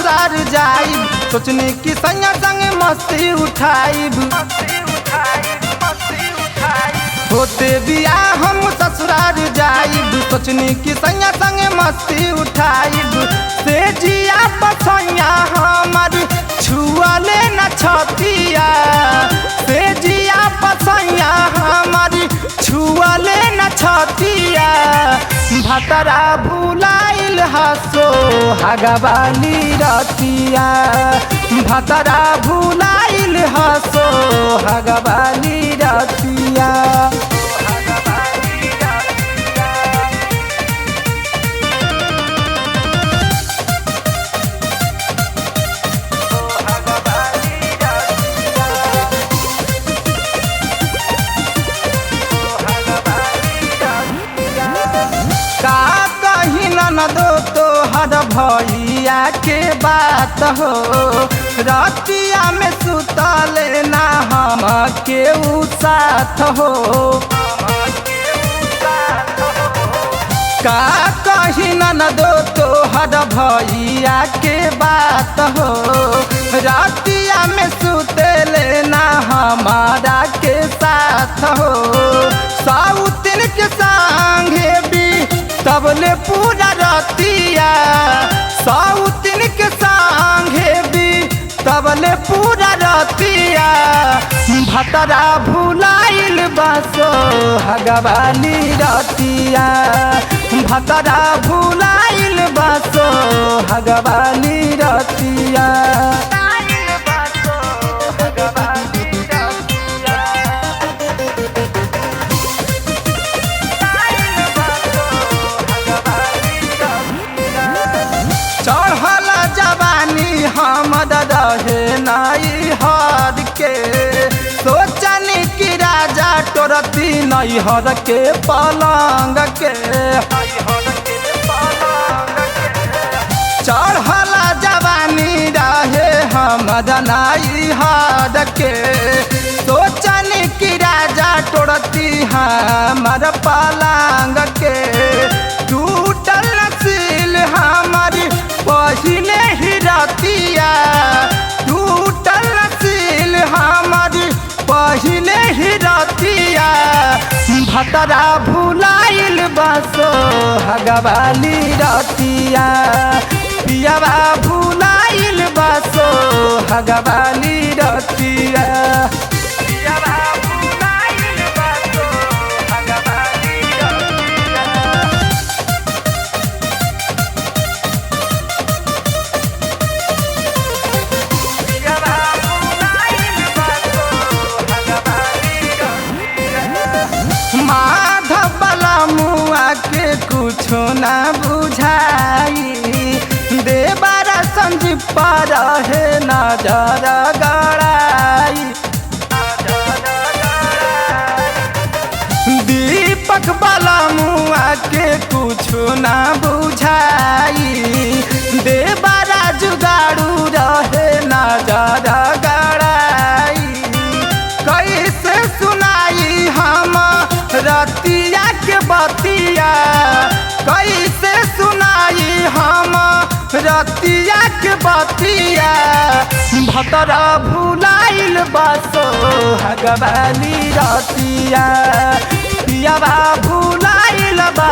ससुरार जाइब, सोचनी कि सैया संग मस्ती उठाइब। होते बियाह हम ससुरार जाइब, सोचनी कि सैया संग मस्ती उठाइब। से जिया पसैया हमर छुअले न छतिया, से जिया पसैया हमर छुअले न छतिया। भतरा भुलाइल हसो हगवाली रतिया, भतरा भुलाइल हसो हगवाली रतिया। का कही ननदो तोहर भैया के बात हो, रतिया में सुतले ना हम केहू साथ हो। का कही ननदो तोहर भैया के बात हो, रतिया में सुतले ना हमारा के साथ हो। साउतिन के संगे भी तबले पूरा रतिया, साउतिन के संगे भी तबले पूरा रतिया। भतरा भुलाइल बसो हगवाली रतिया, भतरा भुलाइल बसो हगवाली रतिया। चढ़ल जवानी हमर रहे नाई हर के, सोचनी कि राजा टोरती नैहर के पलंग के। चढ़ल जवानी रहे हमर नाई हर के, सोचनी कि राजा टोरती हमर पलंग के। टूटल नसील हमारी पहिले ही रतिया, टूटल नसील हमारी पहिले ही रतिया। भतरा भुलाइल बसो हगवाली रतिया, पियावा भुलाइल बसो हगवाली रतिया। माधव वाला मुआ के कुछो ना बुझाई, देवरा संजीव पर है नजर गड़ाई। दीपक वाला मुआ के कुछो ना बुझाई, देवरा जुगाड़ू रहे नजर गड़ाई। कैसे सुनाई हम रतिया के बतिया, कैसे सुनाई हम रतिया के बतिया। भतरा भुलाइल बसो हगवाली रतिया, पियावा भुलाइल बसो